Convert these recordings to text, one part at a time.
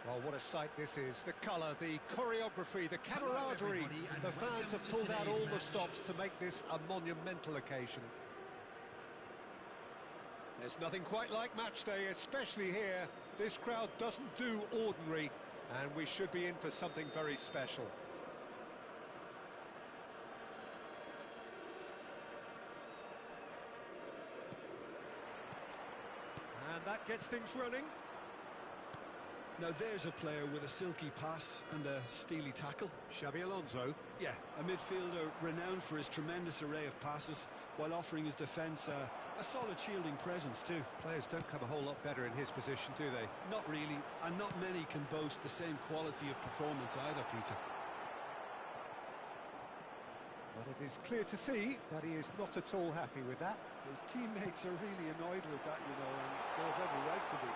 Well, what a sight this is. The colour, the choreography, the camaraderie. The fans have pulled out all the stops to make this a monumental occasion. There's nothing quite like match day, especially here. This crowd doesn't do ordinary, and we should be in for something very special. And that gets things running. Now there's a player with a silky pass and a steely tackle. Xabi Alonso. Yeah, a midfielder renowned for his tremendous array of passes, while offering his defence a solid shielding presence too. Players don't come a whole lot better in his position, do they? Not really, and not many can boast the same quality of performance either, Peter. But it is clear to see that he is not at all happy with that. His teammates are really annoyed with that, you know, and they have every right to be.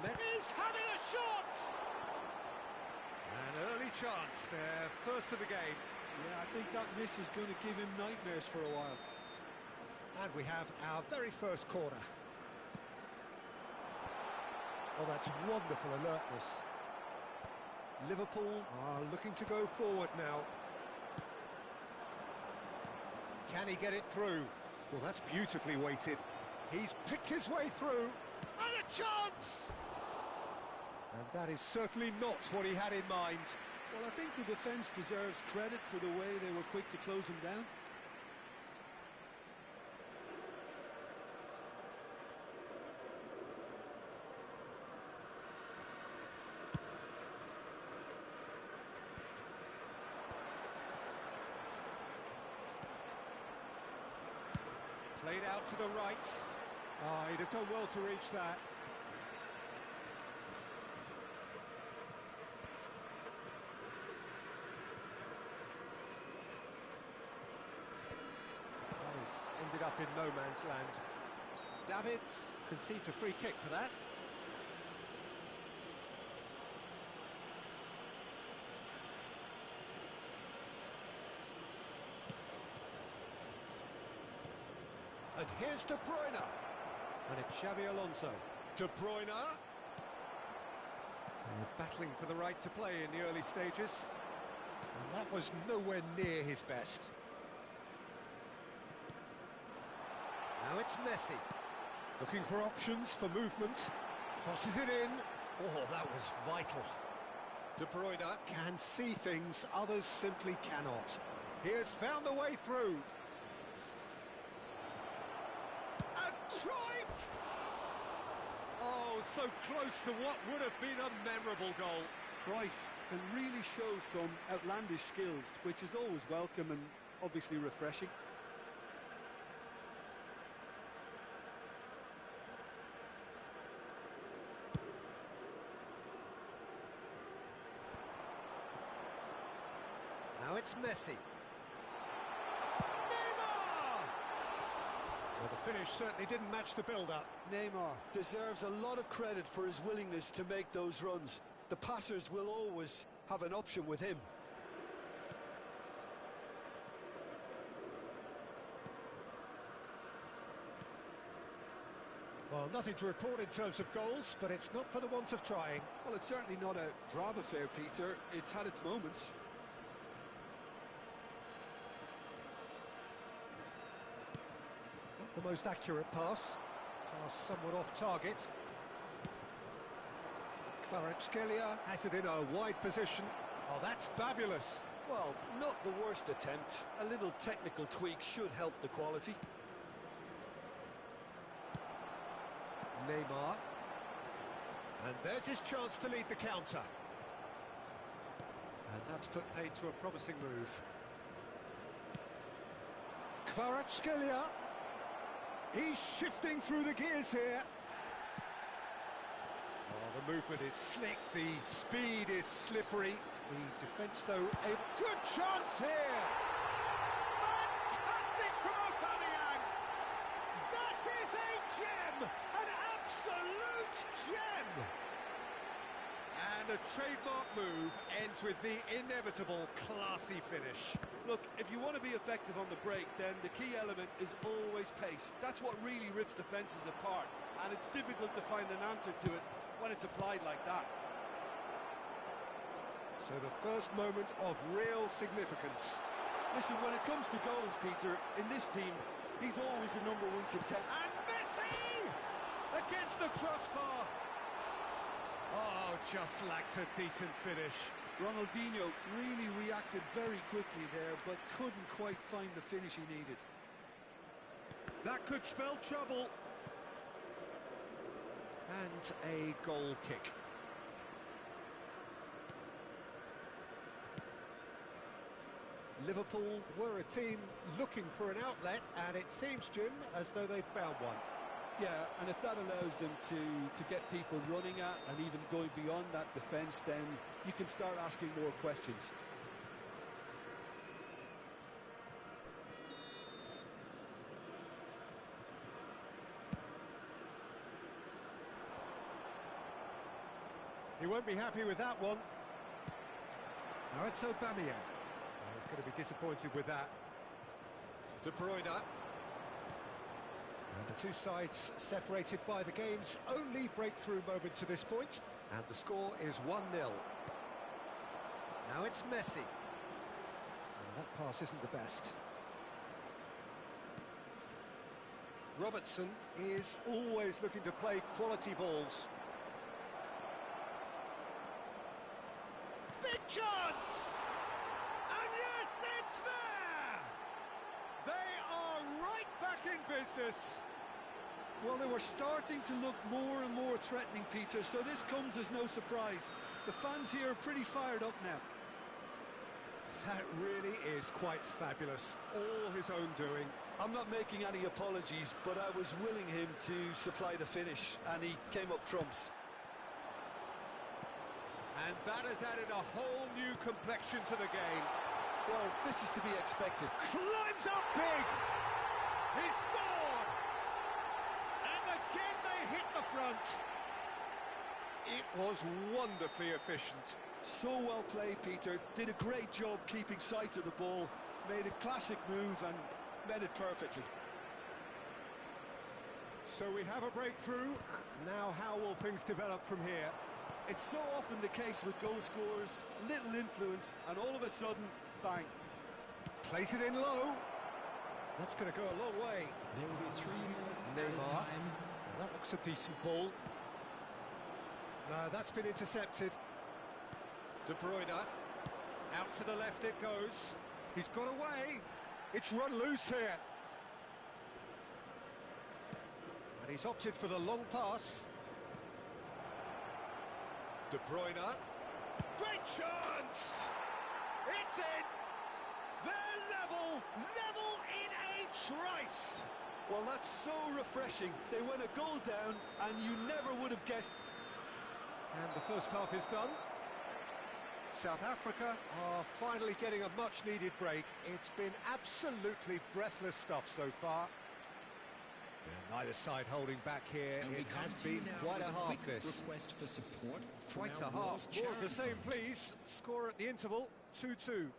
He's having a shot! An early chance there, first of the game. Yeah, I think that miss is going to give him nightmares for a while. And we have our very first corner. Oh, that's wonderful alertness. Liverpool are looking to go forward now. Can he get it through? Well, that's beautifully weighted. He's picked his way through. And a chance! And that is certainly not what he had in mind. Well, I think the defence deserves credit for the way they were quick to close him down. Played out to the right. Ah, he'd have done well to reach that. Ended up in no man's land. Davids concedes a free kick for that. And here's De Bruyne. And it's Xabi Alonso. De Bruyne. They're battling for the right to play in the early stages. And that was nowhere near his best. Now it's Messi, looking for options for movement, crosses it in. Oh, that was vital. De Bruyne can see things others simply cannot. He has found the way through. And Cruyff! Oh, so close to what would have been a memorable goal. Cruyff can really show some outlandish skills, which is always welcome and obviously refreshing. Now it's Messi. Neymar! Well, the finish certainly didn't match the build-up. Neymar deserves a lot of credit for his willingness to make those runs. The passers will always have an option with him. Well, nothing to report in terms of goals, but it's not for the want of trying. Well, it's certainly not a drab affair, Peter. It's had its moments. Not the most accurate pass. Pass somewhat off target. Kvaratskhelia has it in a wide position. Oh, that's fabulous. Well, not the worst attempt. A little technical tweak should help the quality. Neymar. And there's his chance to lead the counter. And that's put paid to a promising move. Kvaratskhelia. He's shifting through the gears here. Oh, the movement is slick, the speed is slippery. The defence, though, a good chance here! Fantastic from Aubameyang! That is a gem! An absolute gem! And a trademark move ends with the inevitable classy finish. Look, if you want to be effective on the break, then the key element is always pace. That's what really rips defences apart, and it's difficult to find an answer to it when it's applied like that. So the first moment of real significance. Listen, when it comes to goals, Peter, in this team, he's always the #1 contender. And Messi! Against the crossbar. Oh, just lacked a decent finish. Ronaldinho really reacted very quickly there, but couldn't quite find the finish he needed. That could spell trouble. And a goal kick. Liverpool were a team looking for an outlet, and it seems, Jim, as though they've found one. Yeah, and if that allows them to get people running at and even going beyond that defence, then you can start asking more questions. He won't be happy with that one. Now it's Aubameyang. He's going to be disappointed with that. De Bruyne. And the two sides separated by the game's only breakthrough moment to this point. And the score is 1-0. Now it's Messi. And that pass isn't the best. Robertson is always looking to play quality balls. Big chance! And yes, it's there! They are right back in business. Well, they were starting to look more and more threatening, Peter, so this comes as no surprise. The fans here are pretty fired up now. That really is quite fabulous. All his own doing. I'm not making any apologies, but I was willing him to supply the finish, and he came up trumps. And that has added a whole new complexion to the game. Well, this is to be expected. Climbs up big! He scored! And again they hit the front. It was wonderfully efficient. So well played, Peter. Did a great job keeping sight of the ball. Made a classic move and met it perfectly. So we have a breakthrough. Now how will things develop from here? It's so often the case with goal scorers, little influence, and all of a sudden, bang. Place it in low. That's going to go a long way. There will be 3 minutes Neymar. time. That looks a decent ball. No, that's been intercepted. De Bruyne. Out to the left it goes. He's got away. It's run loose here. And he's opted for the long pass. De Bruyne. Great chance! It's in! They're level in a trice! Well, that's so refreshing. They went a goal down, and you never would have guessed. And the first half is done. South Africa are finally getting a much-needed break. It's been absolutely breathless stuff so far. And neither side holding back here. And we It has come to you been now quite with a half, quick this. request for support from Quite our a half. World More of the Charity same, Fund. please. Score at the interval, 2-2.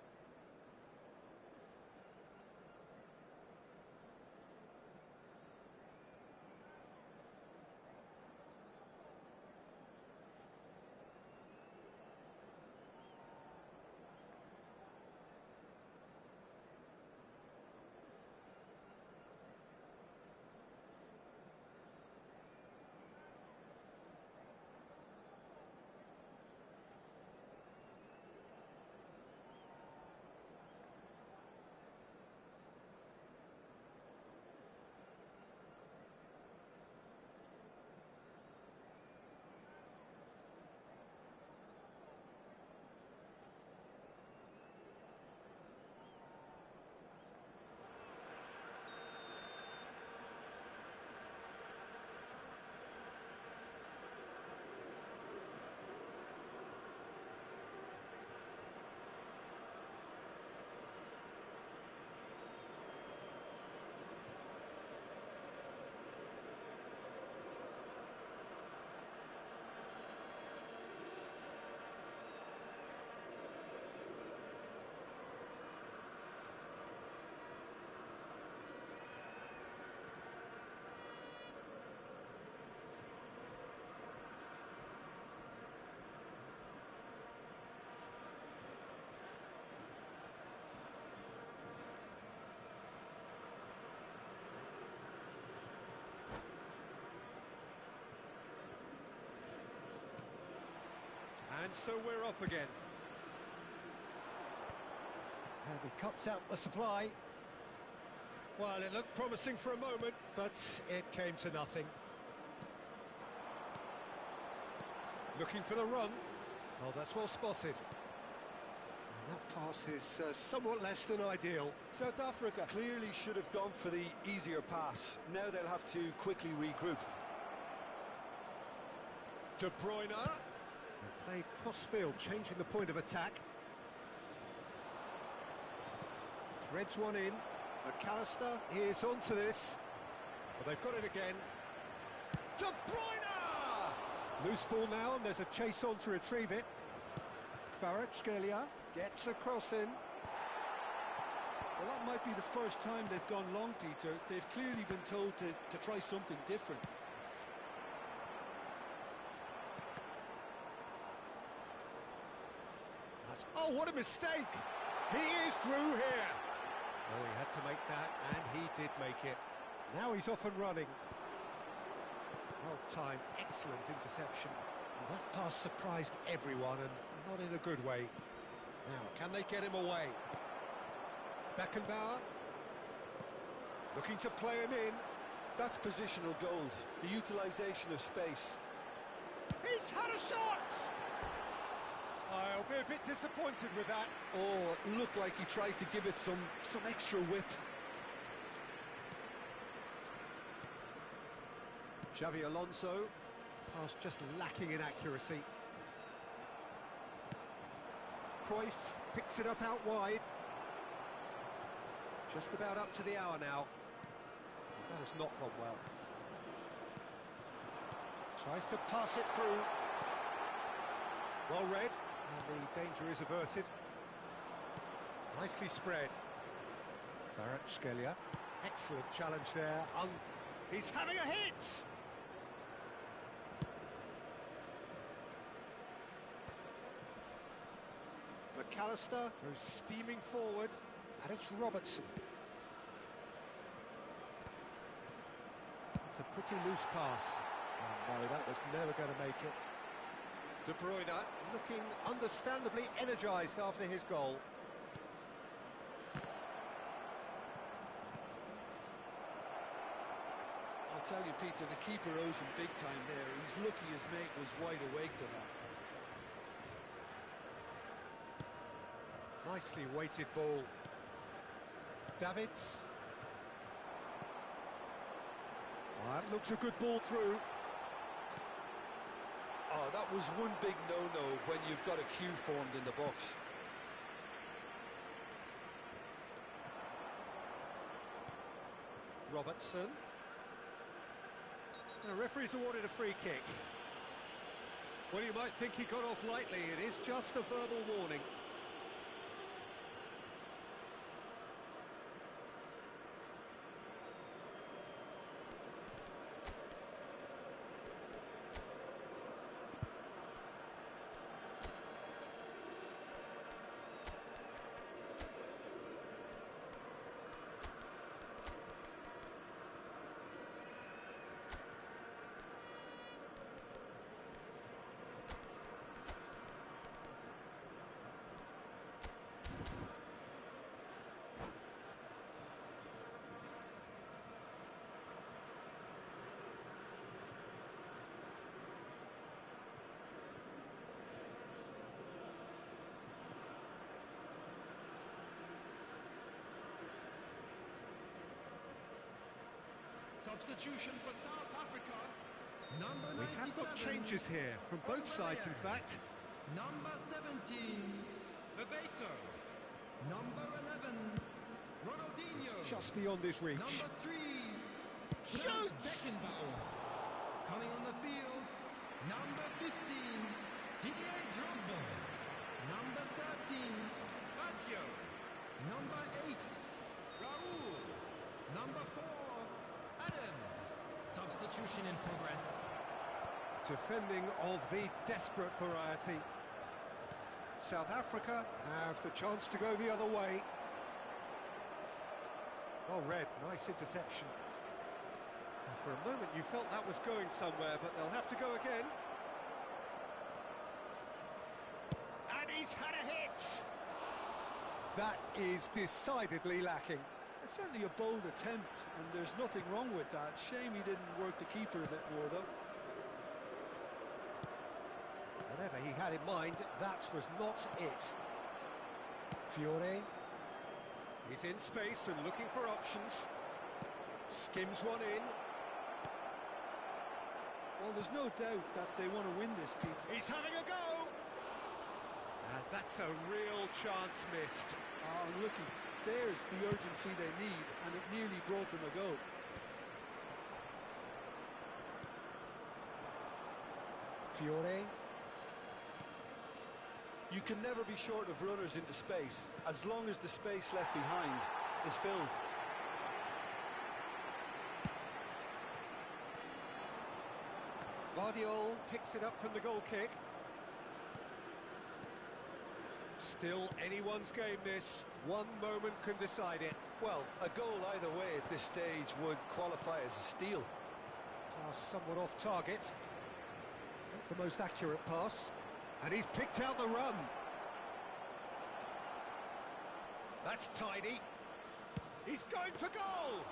And so we're off again. And he cuts out the supply. Well, it looked promising for a moment, but it came to nothing. Looking for the run. Oh, that's well spotted. And that pass is somewhat less than ideal. South Africa clearly should have gone for the easier pass. Now they'll have to quickly regroup. De Bruyne. They play cross-field, changing the point of attack. Threads one in. McAllister is onto this. Well, they've got it again. De Bruyne! Loose ball now, and there's a chase on to retrieve it. Kvaratskhelia gets a cross in. Well, that might be the first time they've gone long, Peter. They've clearly been told to try something different. Oh, what a mistake! He is through here! Oh, he had to make that, and he did make it. Now he's off and running. Well timed, excellent interception. Well, that pass surprised everyone, and not in a good way. Now, can they get him away? Beckenbauer. Looking to play him in. That's positional gold, the utilisation of space. He's had a shot! I'll be a bit disappointed with that. Oh, it looked like he tried to give it some extra whip. Xavi Alonso. Pass just lacking in accuracy. Cruyff picks it up out wide. Just about up to the hour now. That has not gone well. Tries to pass it through. Well read, and the danger is averted. Nicely spread. Kvaratskhelia. Excellent challenge there. He's having a hit! McAllister goes steaming forward, and it's Robertson. It's a pretty loose pass. Oh, no, that was never going to make it. De Bruyne looking understandably energised after his goal. I'll tell you, Peter, the keeper owes him big time there. He's lucky his mate was wide awake to that. Nicely weighted ball. Davids. Oh, that looks a good ball through. Oh, that was one big no-no when you've got a queue formed in the box. Robertson. The referee's awarded a free kick. Well, you might think he got off lightly. It is just a verbal warning. Substitution for South Africa. Number We have got 97, changes here from both sides, in fact. Number 17, Bebeto. Number 11, Ronaldinho. Just beyond his reach. Number 3, Shoots! Beckenbauer. Coming on the field, number 15, Didier Drogba. Number 13, Baggio. Number 8, Raul. Number 4, Adams. Substitution in progress. Defending of the desperate variety. South Africa have the chance to go the other way. Oh, Red, nice interception. And for a moment you felt that was going somewhere, but they'll have to go again. That is decidedly lacking. It's certainly a bold attempt, and there's nothing wrong with that. Shame he didn't work the keeper a bit more, though. Whatever he had in mind, that was not it. Fiore. He's in space and looking for options. Skims one in. Well, there's no doubt that they want to win this, Pete. He's having a go! And that's a real chance missed. Oh, and looky, there's the urgency they need, and it nearly brought them a go. Fiore. You can never be short of runners into space, as long as the space left behind is filled. Guardiola picks it up from the goal kick. Still anyone's game, this. One moment can decide it. Well, a goal either way at this stage would qualify as a steal. Pass somewhat off target. Not the most accurate pass. And he's picked out the run. That's tidy. He's going for goal!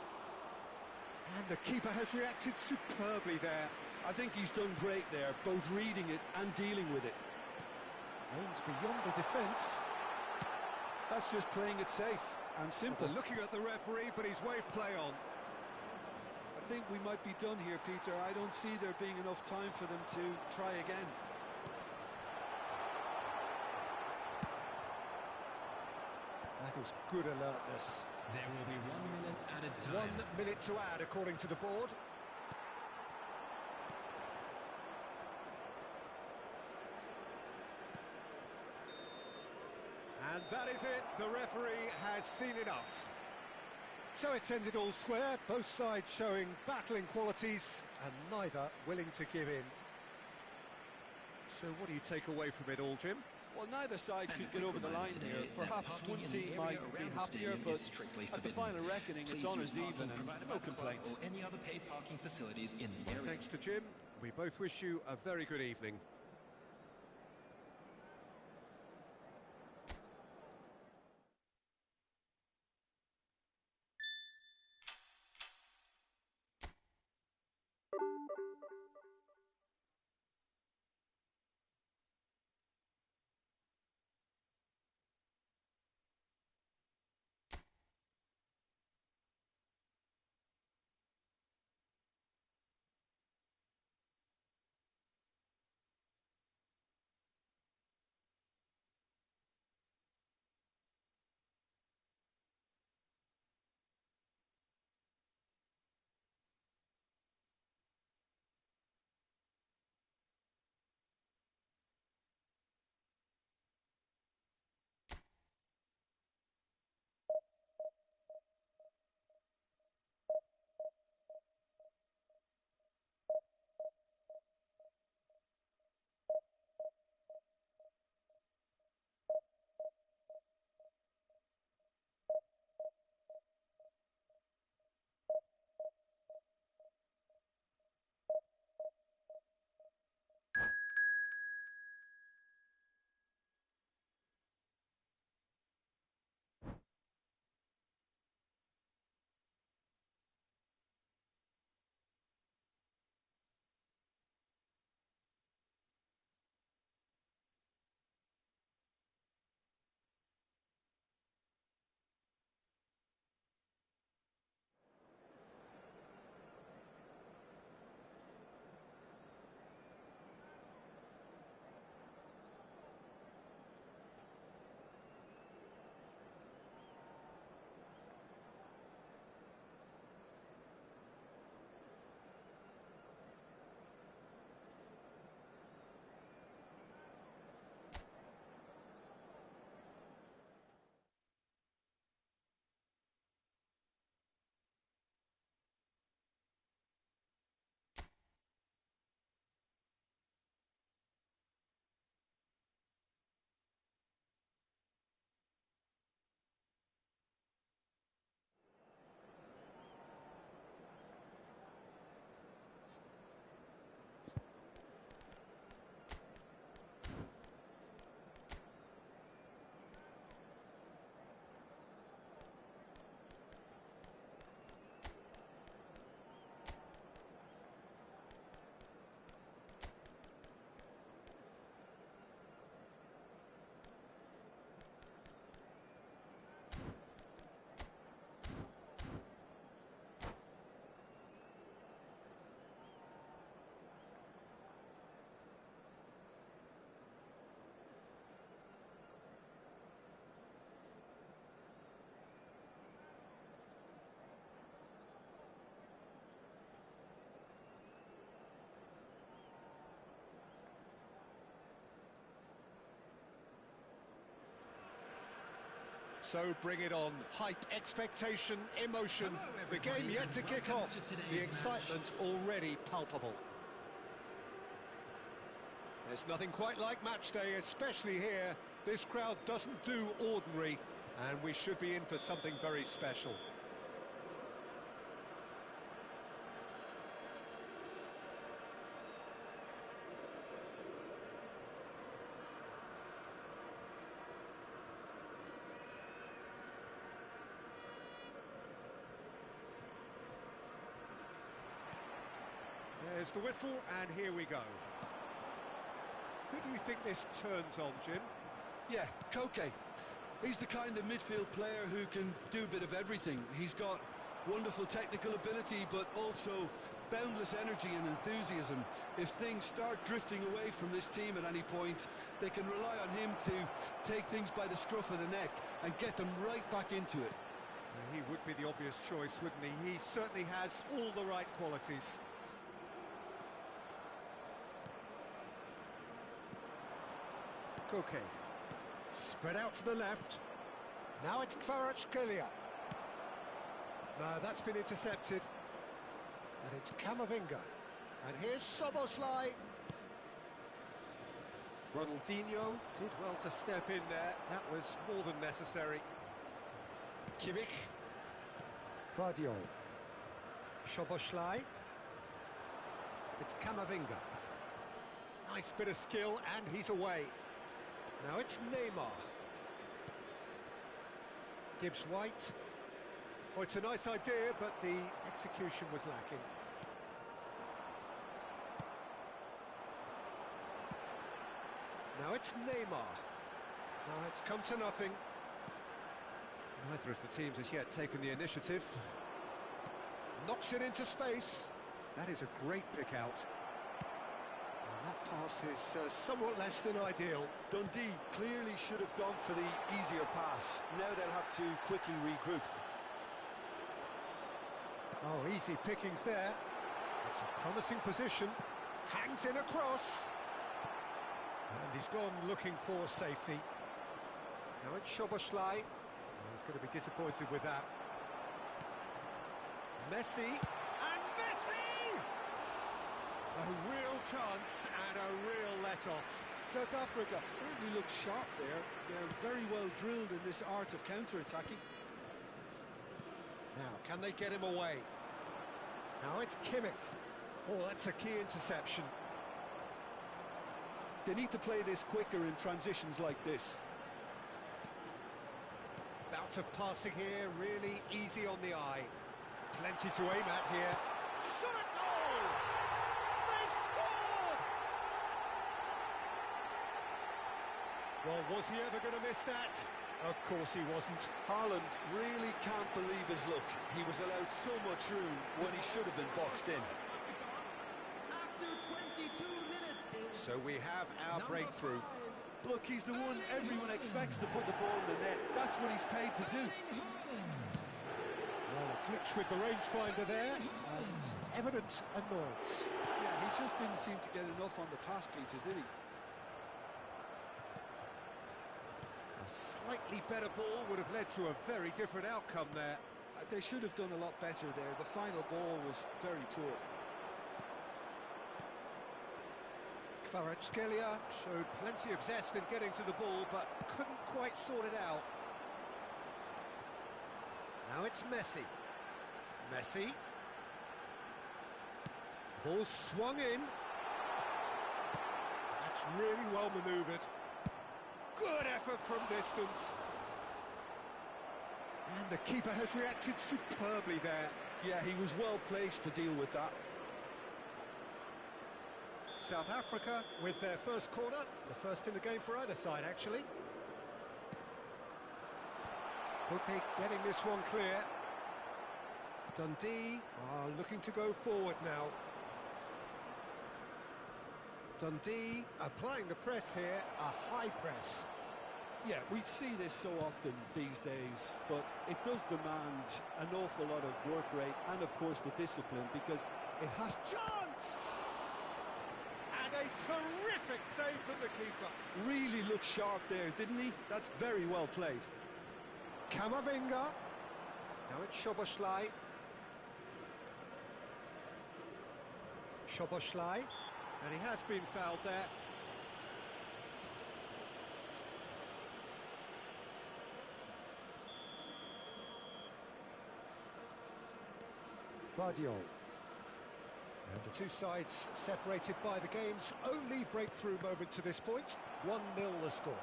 And the keeper has reacted superbly there. I think he's done great there, both reading it and dealing with it. Aims beyond the defence. That's just playing it safe and simple. Looking at the referee, but he's waved play on. I think we might be done here, Peter. I don't see there being enough time for them to try again. That is good alertness. There will be 1 minute added time. 1 minute to add, according to the board. And that is it. The referee has seen enough. So it's ended all square, both sides showing battling qualities and neither willing to give in. So what do you take away from it all, Jim? Well, neither side could get over the line here. Perhaps one team might be happier, but at the final reckoning, it's honours even and no complaints. Any other paid parking facilities in the area. Thanks to Jim. We both wish you a very good evening. So bring it on. Hype, expectation, emotion. The game yet to kick off. The excitement already palpable. There's nothing quite like match day, especially here. This crowd doesn't do ordinary, and we should be in for something very special. There's the whistle, and here we go. Who do you think this turns on, Jim? Yeah, Koke. He's the kind of midfield player who can do a bit of everything. He's got wonderful technical ability, but also boundless energy and enthusiasm. If things start drifting away from this team at any point, they can rely on him to take things by the scruff of the neck and get them right back into it. He would be the obvious choice, wouldn't he? He certainly has all the right qualities. Koke. Spread out to the left. Now it's Kvaratskhelia. No, that's been intercepted. And it's Camavinga. And here's Soboslai. Ronaldinho did well to step in there. That was more than necessary. Kimmich. Vardiol. Soboslai. It's Camavinga. Nice bit of skill, and he's away. Now it's Neymar. Gibbs White. Oh, it's a nice idea, but the execution was lacking. Now it's Neymar. Now it's come to nothing. Neither of the teams has yet taken the initiative. Knocks it into space. That is a great pick out. That pass is somewhat less than ideal. Dundee clearly should have gone for the easier pass. Now they'll have to quickly regroup. Oh, easy pickings there. It's a promising position. Hangs in across. And he's gone looking for safety. Now it's Soboslai. He's going to be disappointed with that. Messi. And Messi! A real chance and a real let-off. South Africa certainly look sharp there. They're very well drilled in this art of counter-attacking. Now, can they get him away? Now it's Kimmich. Oh, that's a key interception. They need to play this quicker in transitions like this. Bout of passing here, really easy on the eye. Plenty to aim at here. Shot a goal! They've scored! Well, was he ever going to miss that? Of course he wasn't. Haaland really can't believe his luck. He was allowed so much room when he should have been boxed in. After 22 minutes. So we have our breakthrough. Look, he's the one everyone expects to put the ball in the net. That's what he's paid to do. Well, a glitch with the rangefinder there, and evident annoyance. Yeah, he just didn't seem to get enough on the pass, Peter, did he? A slightly better ball would have led to a very different outcome there. They should have done a lot better there. The final ball was very poor. Kvaratskhelia showed plenty of zest in getting to the ball, but couldn't quite sort it out. Now it's Messi. Messi. Ball swung in. That's really well manoeuvred. Good effort from distance. And the keeper has reacted superbly there. Yeah, he was well placed to deal with that. South Africa with their first corner, the first in the game for either side, actually. Koke getting this one clear. Dundee are looking to go forward now. Dundee applying the press here, a high press. Yeah, we see this so often these days, but it does demand an awful lot of work rate and, of course, the discipline, because it has... Chance! And a terrific save from the keeper. Really looked sharp there, didn't he? That's very well played. Camavinga. Now it's Szoboszlai. Szoboszlai. And he has been fouled there. Vardiol. And the two sides separated by the game's only breakthrough moment to this point. 1-0 the score.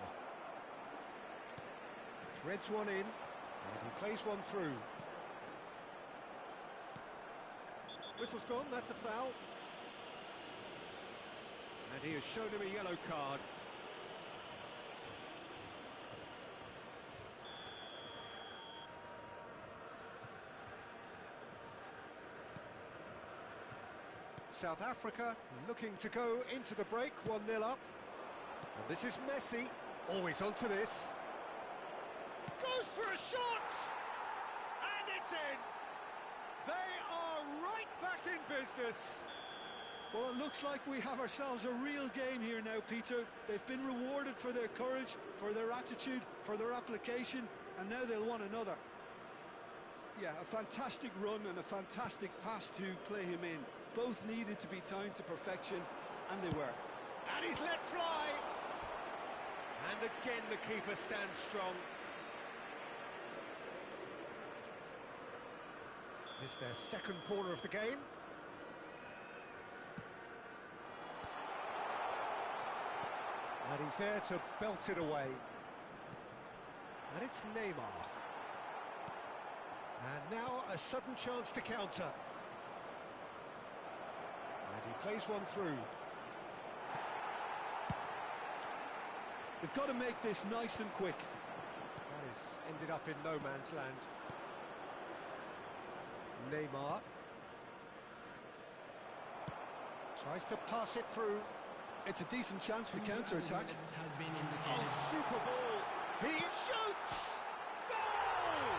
Threads one in, and he plays one through. Whistle's gone, that's a foul. And he has shown him a yellow card. South Africa looking to go into the break, 1-0 up. And this is Messi, always onto this. Goes for a shot! And it's in! They are right back in business. Well, it looks like we have ourselves a real game here now, Peter. They've been rewarded for their courage, for their attitude, for their application, and now they'll want another. Yeah, a fantastic run and a fantastic pass to play him in. Both needed to be timed to perfection, and they were. And he's let fly! And again the keeper stands strong. It's their second corner of the game. And he's there to belt it away. And it's Neymar. And now a sudden chance to counter. And he plays one through. They've got to make this nice and quick. That has ended up in no man's land. Neymar. Tries to pass it through. It's a decent chance to counter-attack. Oh, super ball! He shoots! Goal!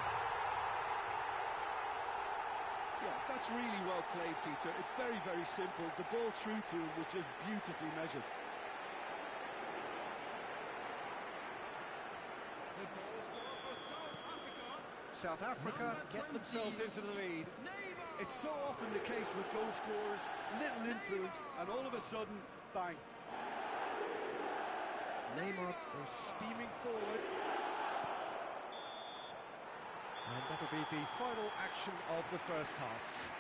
Yeah, that's really well played, Peter. It's very, very simple. The ball through to him was just beautifully measured. South Africa get themselves into the lead. It's so often the case with goal scorers, little influence, and all of a sudden, bang. Neymar goes steaming forward. And that'll be the final action of the first half.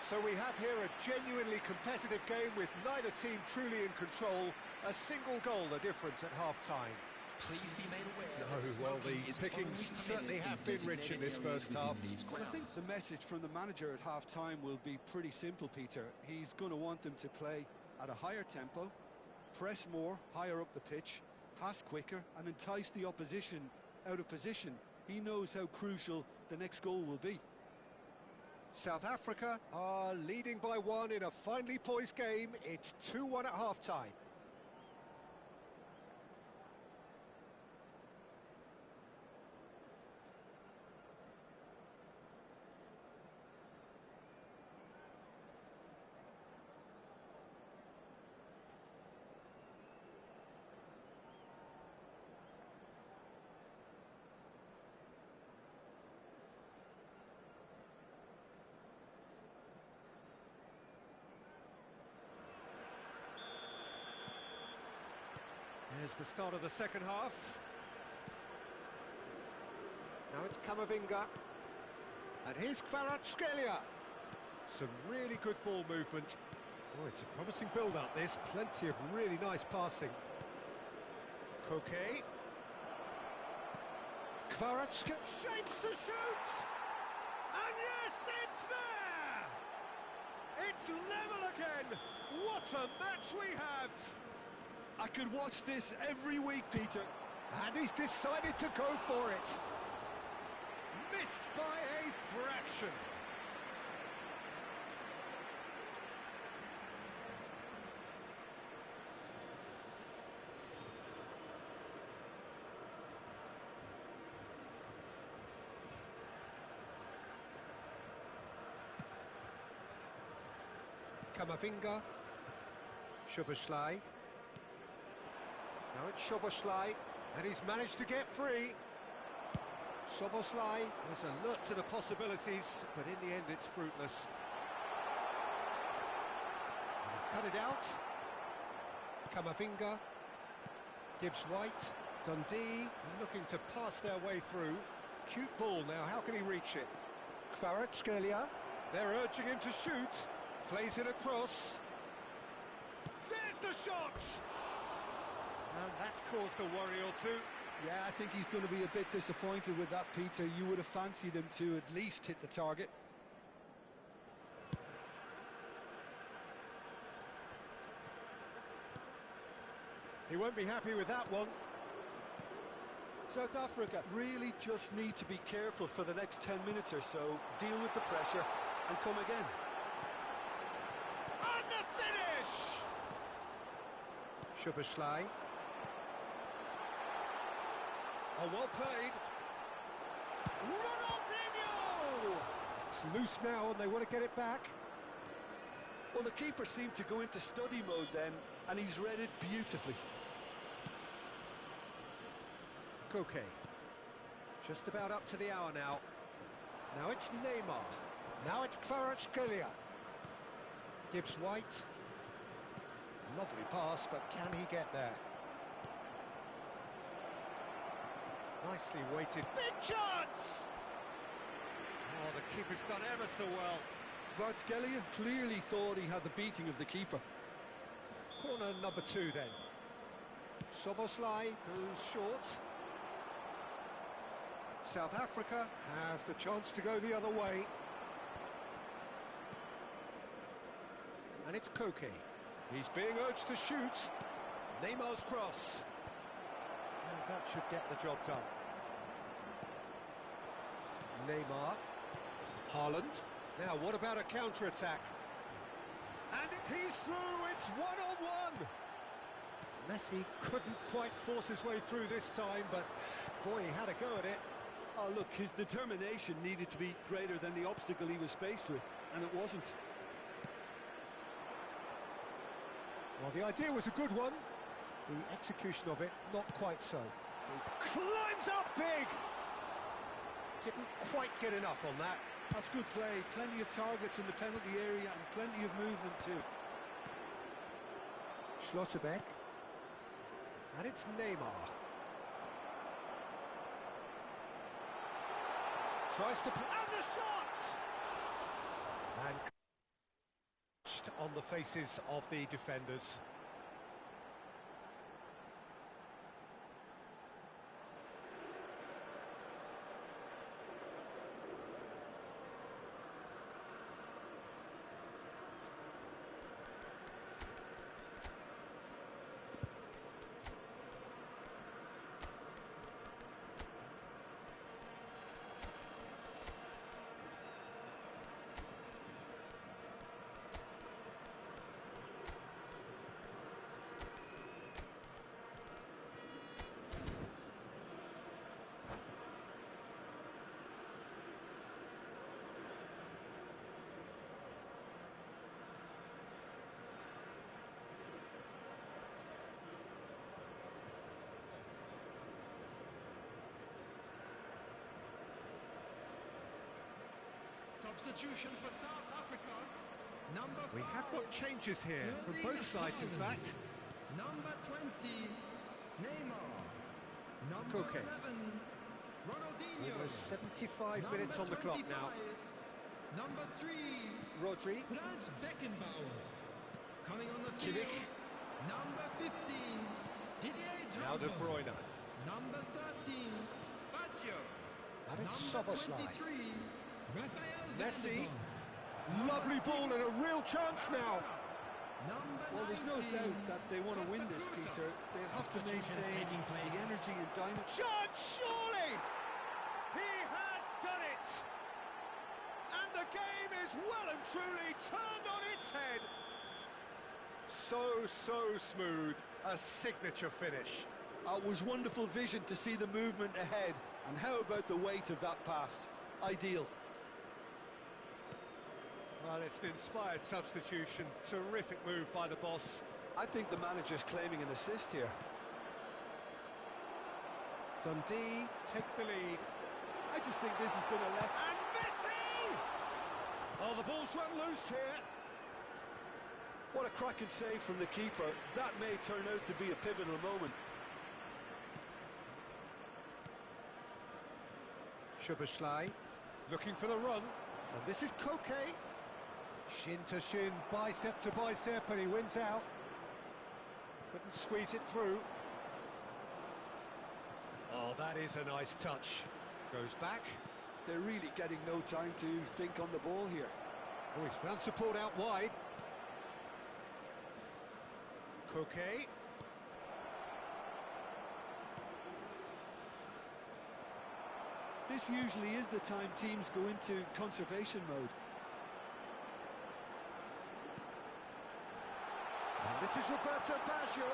So we have here a genuinely competitive game with neither team truly in control. A single goal the difference at half-time. Please be made aware. No, well, the pickings certainly have been rich in this first half. Well, I think the message from the manager at half-time will be pretty simple, Peter. He's going to want them to play at a higher tempo, press more, higher up the pitch, pass quicker, and entice the opposition out of position. He knows how crucial the next goal will be. South Africa are leading by one in a finely poised game. It's 2-1 at half-time. There's the start of the second half. Now it's Camavinga. And here's Kvaratskhelia. Some really good ball movement. Oh, it's a promising build-up, this. Plenty of really nice passing. Koke. Kvaratskhelia shapes to shoot! And yes, it's there! It's level again! What a match we have! I could watch this every week, Peter. And he's decided to go for it. Missed by a fraction. Camavinga. Szoboszlai. Now it's Szoboszlai, and he's managed to get free. Soboslai has alert to the possibilities, but in the end it's fruitless. And he's cut it out. Kamavinga. Gibbs White. Dundee looking to pass their way through. Cute ball now, how can he reach it? Kvaratskhelia. They're urging him to shoot. Plays it across. There's the shot! And that's caused a worry or two. Yeah, I think he's going to be a bit disappointed with that, Peter. You would have fancied him to at least hit the target. He won't be happy with that one. South Africa really just need to be careful for the next 10 minutes or so, deal with the pressure and come again. And the finish! Szoboszlai. Oh, well played. Ronaldinho! It's loose now and they want to get it back. Well, the keeper seemed to go into study mode then, and he's read it beautifully. Koke. Just about up to the hour now. Now it's Neymar. Now it's Kvaratskhelia. Gibbs White. Lovely pass, but can he get there? Nicely weighted. Big chance! Oh, the keeper's done ever so well. Kvaratskhelia clearly thought he had the beating of the keeper. Corner number 2 then. Soboslai goes short. South Africa have the chance to go the other way. And it's Koke. He's being urged to shoot. Neymar's cross. And that should get the job done. Neymar. Haaland. Now, what about a counter-attack? And he's through, it's one-on-one! Messi couldn't quite force his way through this time, but boy, he had a go at it. Oh, look, his determination needed to be greater than the obstacle he was faced with, and it wasn't. Well, the idea was a good one. The execution of it, not quite so. He climbs up big! Didn't quite get enough on that. That's good play. Plenty of targets in the penalty area and plenty of movement too. Schlotterbeck. And it's Neymar. Tries to... And the shot! And on the faces of the defenders. Substitution for South Africa. Number 5. We have got changes here from both sides, in fact. Number 20, Neymar. Number Koke. 11, Ronaldinho. Almost 75 minutes on the clock now. Number 3, Rodri. Franz Beckenbauer. Coming on the field. Kimmich. Number 15, Didier Drogba. Now De Bruyne. Number 13, Baggio. And it's Number Soboslai. 23, Rafael Messi. Vandervaart. Lovely ball and a real chance now. Number Well, there's no 19, doubt that they want to win this, Peter. They'll have to maintain the energy and dynamism. Chance, surely! He has done it! And the game is well and truly turned on its head. So smooth. A signature finish. It was wonderful vision to see the movement ahead. And how about the weight of that pass? Ideal. Well, it's an inspired substitution. Terrific move by the boss. I think the manager's claiming an assist here. Dundee take the lead. I just think this has been a left... And Messi! Oh, the ball's run loose here. What a cracking save from the keeper. That may turn out to be a pivotal moment. Szoboszlai looking for the run, and this is Koke. Shin to shin, bicep to bicep, and he wins out. Couldn't squeeze it through. Oh, that is a nice touch. Goes back. They're really getting no time to think on the ball here. Oh, he's found support out wide. Koke. This usually is the time teams go into conservation mode. And this is Roberto Baggio.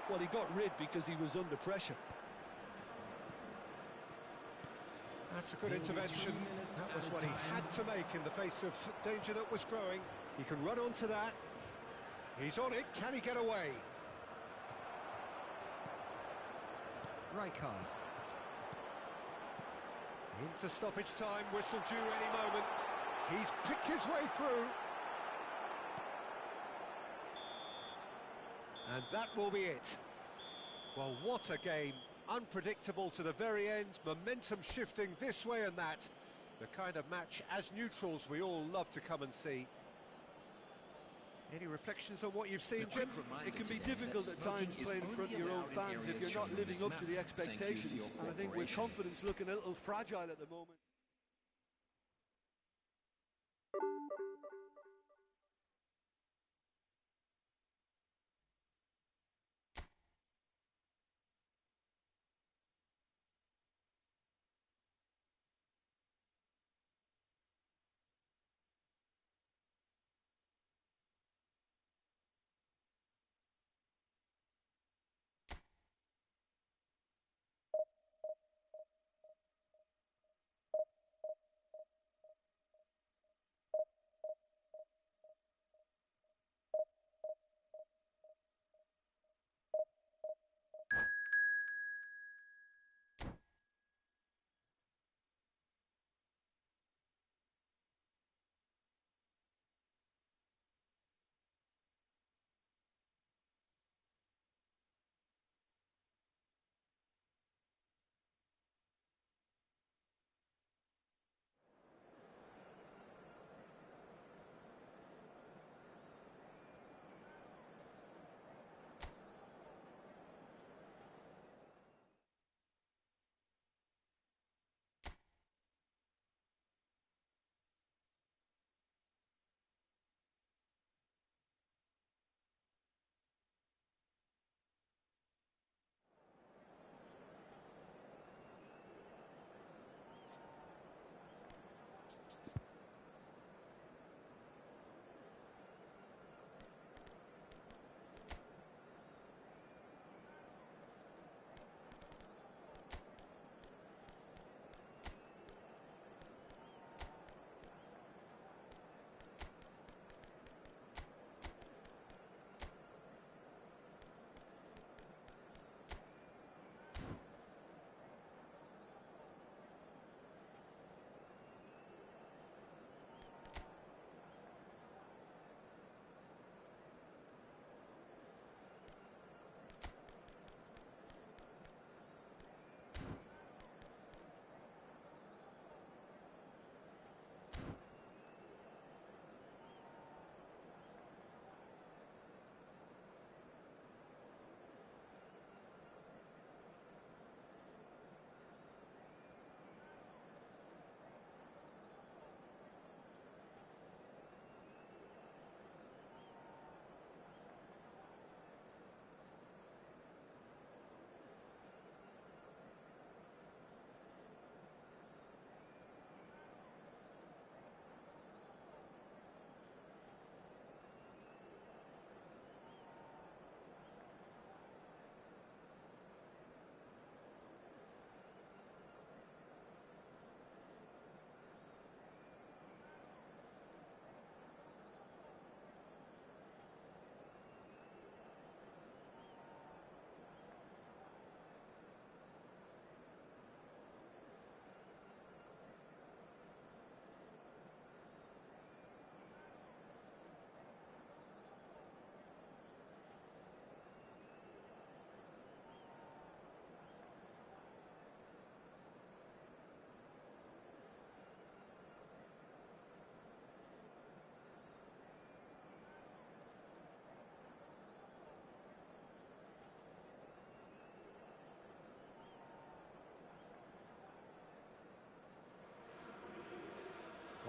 Well, he got rid because he was under pressure. That's a good intervention. That was what he had to make in the face of danger that was growing. He can run onto that. He's on it. Can he get away? Rijkaard. Into stoppage time, whistle due any moment. He's picked his way through. And that will be it. Well, what a game. Unpredictable to the very end, momentum shifting this way and that. The kind of match, as neutrals, we all love to come and see. Any reflections on what you've seen, Jim? It can be difficult at times playing in front of your own fans if you're not living up to the expectations. And I think with confidence looking a little fragile at the moment.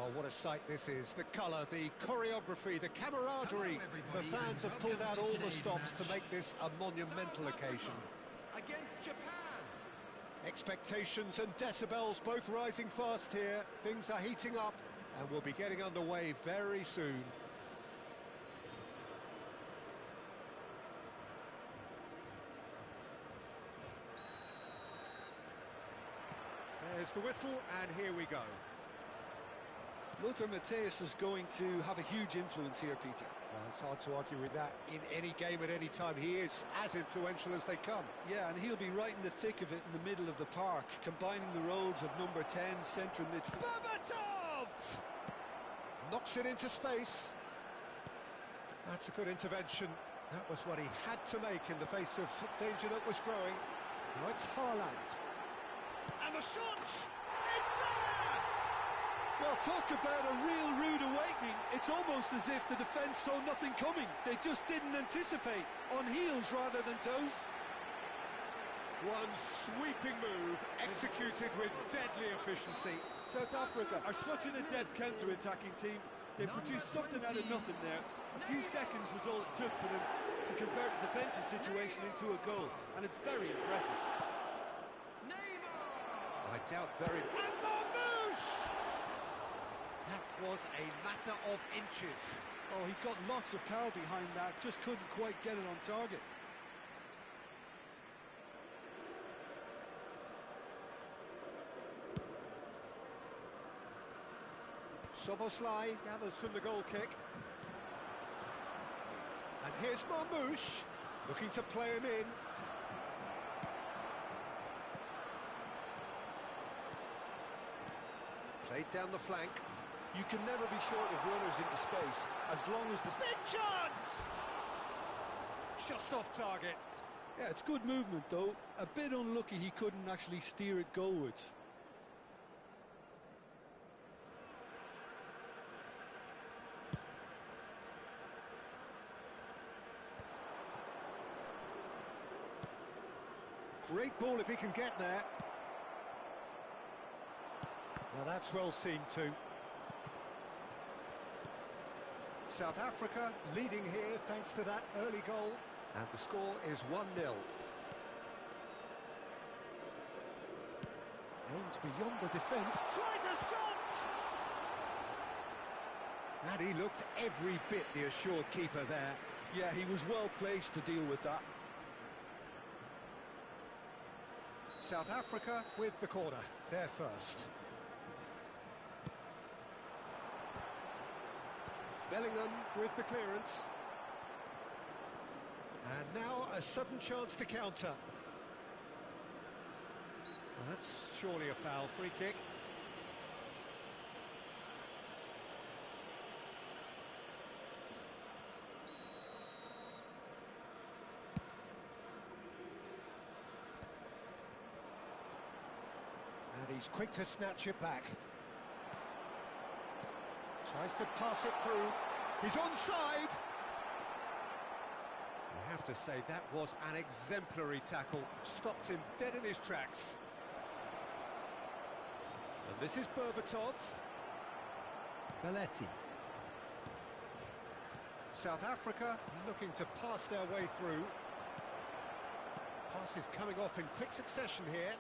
Oh, what a sight this is. The colour, the choreography, the camaraderie. The fans have pulled out all the stops to make this a monumental occasion. Against Japan. Expectations and decibels both rising fast here. Things are heating up and we'll be getting underway very soon. There's the whistle, and here we go. Lothar Matthäus is going to have a huge influence here, Peter. Well, it's hard to argue with that. In any game at any time, he is as influential as they come. Yeah, and he'll be right in the thick of it in the middle of the park, combining the roles of number 10, central midfield. Berbatov! Knocks it into space. That's a good intervention. That was what he had to make in the face of danger that was growing. Now it's Haaland. And the shot! It's there! Well, talk about a real rude awakening. It's almost as if the defence saw nothing coming. They just didn't anticipate. On heels rather than toes. One sweeping move, executed with deadly efficiency. South Africa are such an adept counter-attacking team. They produced something out of nothing there. A few seconds was all it took for them to convert a defensive situation into a goal. And it's very impressive. I doubt very... And Marmouche! That was a matter of inches. Oh, he got lots of power behind that, just couldn't quite get it on target. Soboslai gathers from the goal kick. And here's Marmouche, looking to play him in. Played down the flank. You can never be short of runners into space, as long as the... Big chance! Just off target. Yeah, it's good movement, though. A bit unlucky he couldn't actually steer it goalwards. Great ball if he can get there. Now that's well seen too. South Africa leading here thanks to that early goal. And the score is 1-0. Aims beyond the defence. Tries a shot! And he looked every bit the assured keeper there. Yeah, he was well placed to deal with that. South Africa with the corner. They're first. Bellingham with the clearance. And now a sudden chance to counter. Well, that's surely a foul. Free kick. And he's quick to snatch it back. Tries to pass it through. He's onside. You have to say that was an exemplary tackle. Stopped him dead in his tracks. And this is Berbatov. Belletti. South Africa looking to pass their way through. Pass is coming off in quick succession here.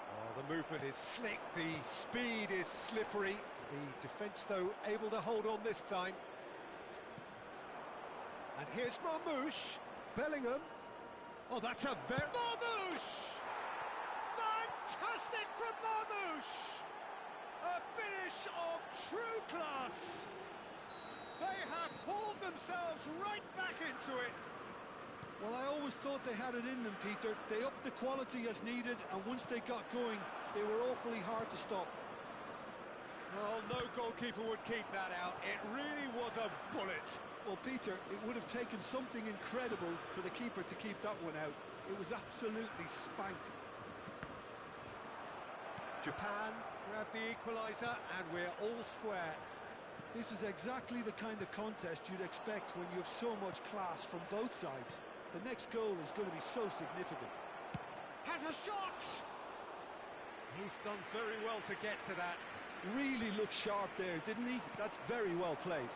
Oh, the movement is slick, the speed is slippery. The defence, though, able to hold on this time. And here's Marmouche. Bellingham. Oh, that's a very... Marmouche! Fantastic from Marmouche! A finish of true class. They have hauled themselves right back into it. Well, I always thought they had it in them, Peter. They upped the quality as needed, and once they got going, they were awfully hard to stop. Well, no goalkeeper would keep that out. It really was a bullet. Well, Peter, it would have taken something incredible for the keeper to keep that one out. It was absolutely spanked. Japan grab the equaliser, and we're all square. This is exactly the kind of contest you'd expect when you have so much class from both sides. The next goal is going to be so significant. Has a shot! He's done very well to get to that. Really looked sharp there, didn't he? That's very well played.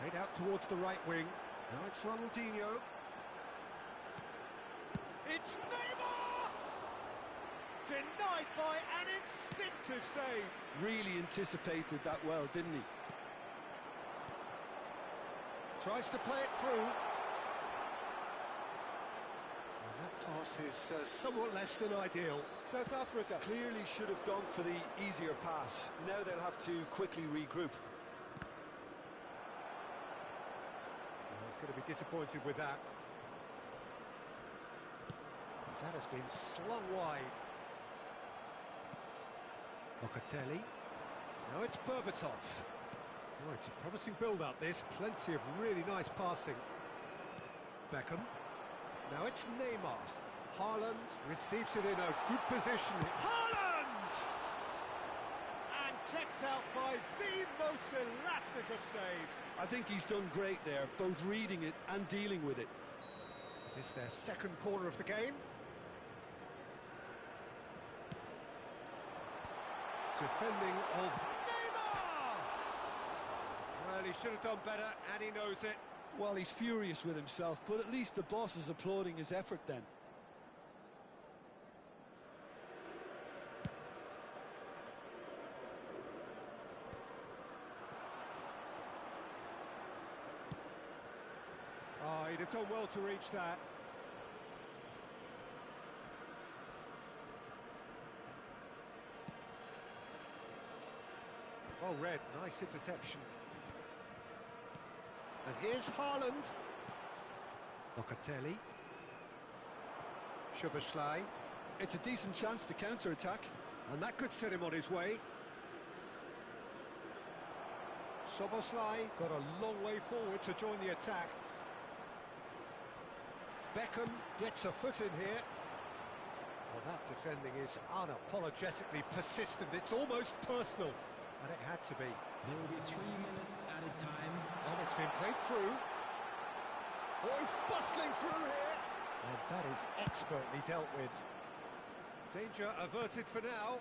Played out towards the right wing. Now it's Ronaldinho. It's Neymar! Denied by an instinctive save. Really anticipated that well, didn't he? Tries to play it through. And that pass is somewhat less than ideal. South Africa clearly should have gone for the easier pass. Now they'll have to quickly regroup. He's going to be disappointed with that. That has been slung wide. Locatelli. Now it's Berbatov. Oh, it's a promising build-up, this. Plenty of really nice passing. Beckham. Now it's Neymar. Haaland receives it in a good position. Haaland! And kept out by the most elastic of saves. I think he's done great there, both reading it and dealing with it. It's their second corner of the game. Defending of Neymar! Well, he should have done better, and he knows it. Well, he's furious with himself, but at least the boss is applauding his effort then. Oh, he'd have done well to reach that. Well read, nice interception. And here's Haaland. Locatelli. Szoboszlai. It's a decent chance to counter-attack. And that could set him on his way. Szoboszlai got a long way forward to join the attack. Beckham gets a foot in here. Well, that defending is unapologetically persistent. It's almost personal. And it had to be. There will be 3 minutes added time. And it's been played through. Oh, he's bustling through here. And that is expertly dealt with. Danger averted for now.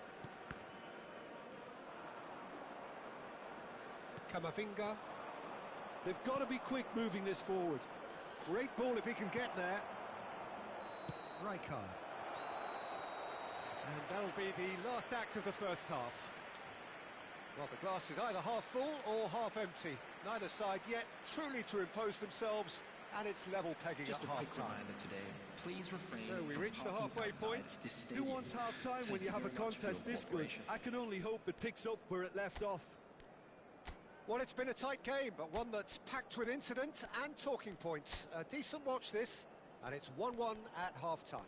Camavinga. They've got to be quick moving this forward. Great ball if he can get there. Rijkaard. And that'll be the last act of the first half. Well, the glass is either half full or half empty. Neither side yet truly to impose themselves, and it's level pegging Just at a quick half-time. reminder today, please refrain So we from reach the talking halfway outside point. this Who stadium. wants half-time when Thank you have a very much for contest your this good? cooperation. I can only hope it picks up where it left off. Well, it's been a tight game, but one that's packed with incident and talking points. A decent watch this, and it's 1-1 at half-time.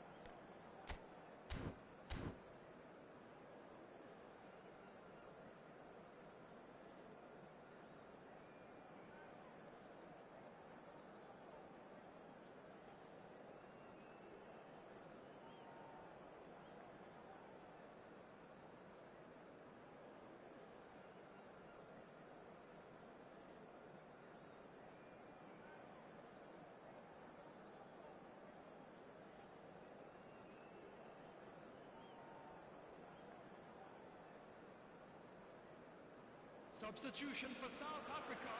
Substitution for South Africa.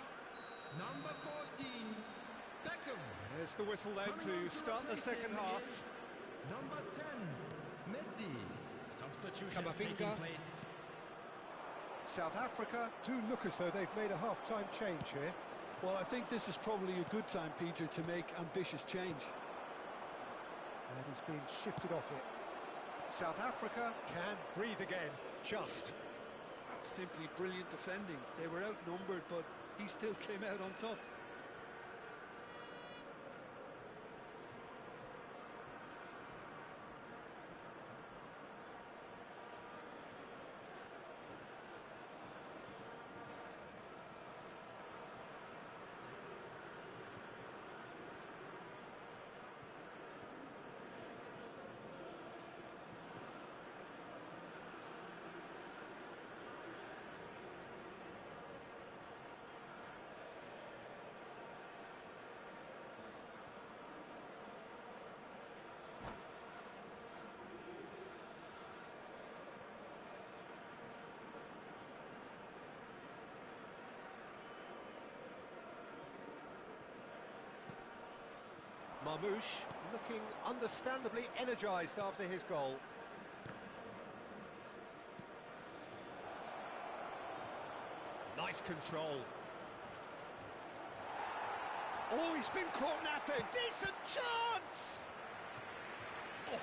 Number 14, Beckham. There's the whistle then to start the second half. Number 10, Messi. Substitution Camavinga. taking place. South Africa do look as though they've made a half-time change here. Well, I think this is probably a good time, Peter, to make ambitious change. And he's been shifted off it. South Africa can breathe again, just. That's simply brilliant defending. They were outnumbered, but he still came out on top. Marmoush looking understandably energised after his goal. Nice control. Oh, he's been caught napping. Decent chance! Oh,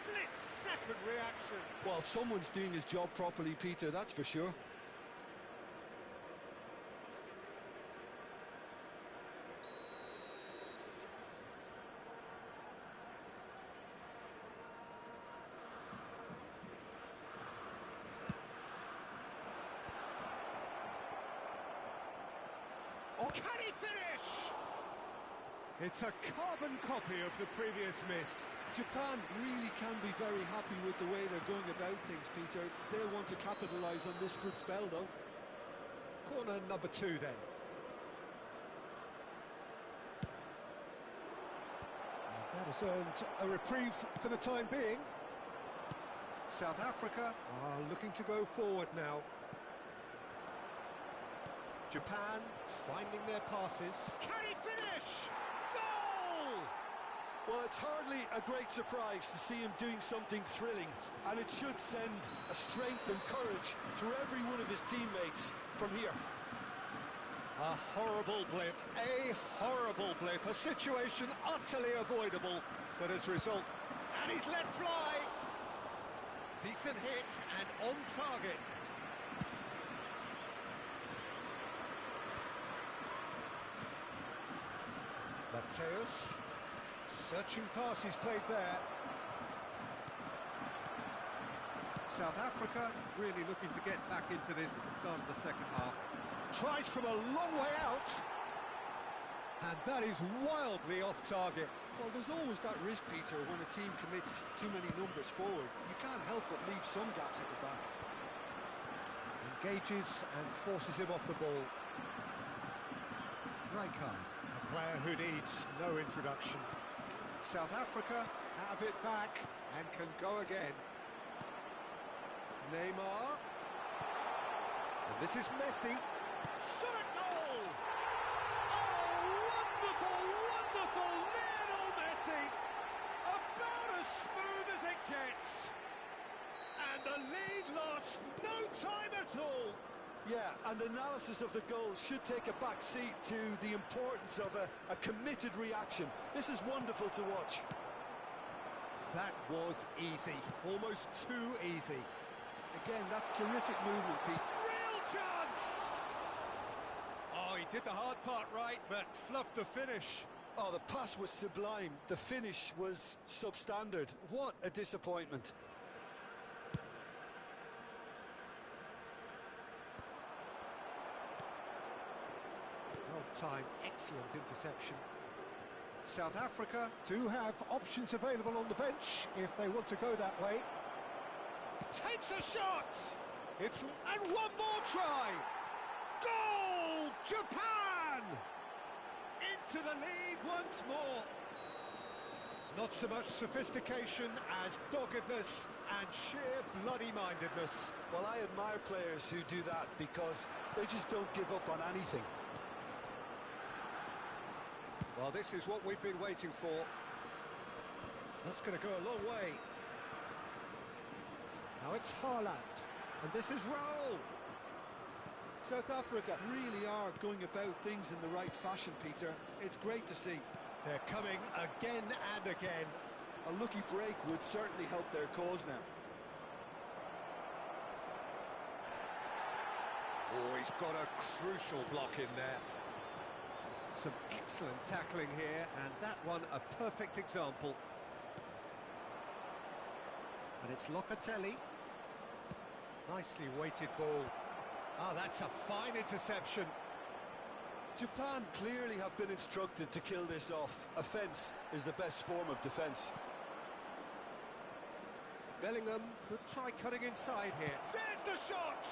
split-second reaction. Well, someone's doing his job properly, Peter, that's for sure. Oh, can he finish? It's a carbon copy of the previous miss. Japan really can be very happy with the way they're going about things, Peter. They'll want to capitalise on this good spell, though. Corner number 2, then. That has earned a reprieve for the time being. South Africa are looking to go forward now. Japan finding their passes. Can he finish? Goal! Well, it's hardly a great surprise to see him doing something thrilling, and it should send a strength and courage through every one of his teammates from here. A horrible blip, a situation utterly avoidable, but as a result, and he's let fly. Decent hit and on target. Mateus, searching pass he's played there. South Africa really looking to get back into this at the start of the second half. Tries from a long way out, and that is wildly off target. Well, there's always that risk, Peter, when a team commits too many numbers forward. You can't help but leave some gaps at the back. Engages and forces him off the ball. Rijkaard, a player who needs no introduction. South Africa have it back and can go again. Neymar. And this is Messi. Shot a goal! Oh, wonderful, wonderful Lionel Messi! About as smooth as it gets. And the lead lost no time at all. Yeah, and analysis of the goal should take a back seat to the importance of a committed reaction. This is wonderful to watch. That was easy, almost too easy. Again, that's terrific movement, Pete. Real chance! Oh, he did the hard part right, but fluffed the finish. Oh, the pass was sublime. The finish was substandard. What a disappointment. Well-timed, excellent interception. South Africa do have options available on the bench if they want to go that way. Takes a shot! And one more try! Goal! Japan! Into the lead once more. Not so much sophistication as doggedness and sheer bloody-mindedness. Well, I admire players who do that because they just don't give up on anything. Well, this is what we've been waiting for. That's going to go a long way. Now it's Haaland, and this is Raul. South Africa really are going about things in the right fashion, Peter. It's great to see. They're coming again and again. A lucky break would certainly help their cause now. Oh, he's got a crucial block in there. Some excellent tackling here, and that one a perfect example. And it's Locatelli. Nicely weighted ball. Ah, that's a fine interception. Japan clearly have been instructed to kill this off. Offence is the best form of defence. Bellingham could try cutting inside here. There's the shot!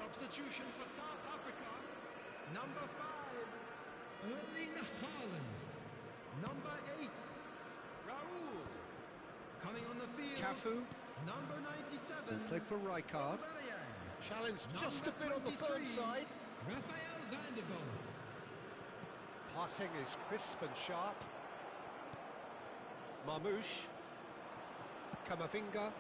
Substitution for South Africa. Number 5, Erling Haaland. Number 8, Raul. coming on the field. Cafu, Number 97, played for Rijkaard. Aubameyang. Challenge just a Number bit on the firm 23, side. Rafael van der Vaart. Passing is crisp and sharp. Marmoush. Kamavinga.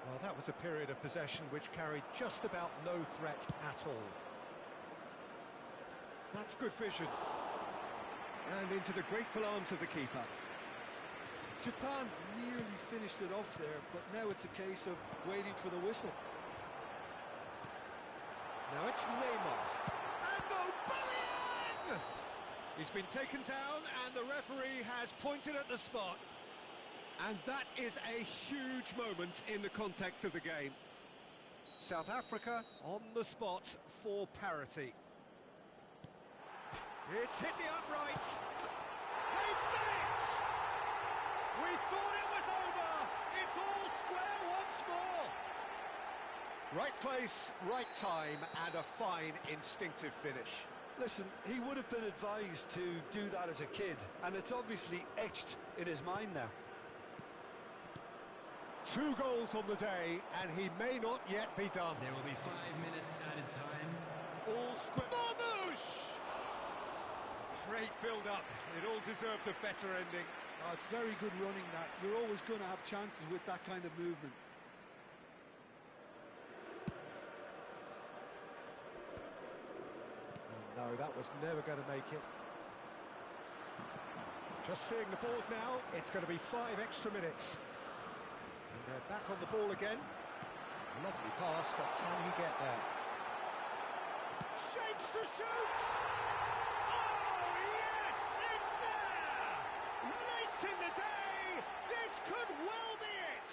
Well, that was a period of possession which carried just about no threat at all. That's good vision. And into the grateful arms of the keeper. Japan nearly finished it off there, but now it's a case of waiting for the whistle. Now it's Neymar. And Aubameyang! He's been taken down and the referee has pointed at the spot. And that is a huge moment in the context of the game. South Africa on the spot for parity. It's hit the upright. They've done it! We thought it was over. It's all square once more. Right place, right time, and a fine instinctive finish. Listen, he would have been advised to do that as a kid, and it's obviously etched in his mind now. 2 goals on the day, and he may not yet be done. There will be 5 minutes added time. All square. Marmoush! Great build-up. It all deserved a better ending. Oh, it's very good running that. You're always going to have chances with that kind of movement. Oh, no, that was never going to make it. Just seeing the board now, it's going to be 5 extra minutes. And they're back on the ball again. Lovely pass, but can he get there? Shapes to shoot! Oh, yes, it's there! Late in the day, this could well be it!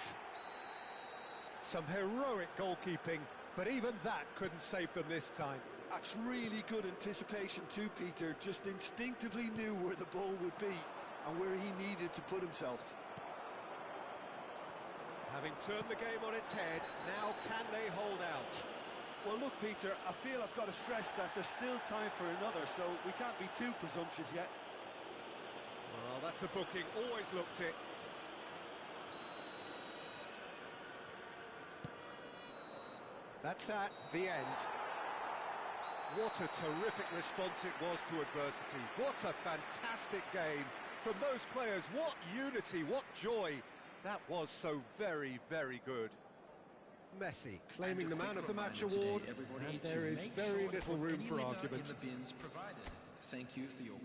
Some heroic goalkeeping, but even that couldn't save them this time. That's really good anticipation too, Peter. Just instinctively knew where the ball would be and where he needed to put himself. Having turned the game on its head, now can they hold out? Well, look, Peter, I feel I've got to stress that there's still time for another, so we can't be too presumptuous yet. Well, that's a booking, always looked it. That's that, the end. What a terrific response it was to adversity. What a fantastic game from those players. What unity, what joy. That was so very, very good. Messi claiming the man of the match award, and there is very little room for argument. Thank you for your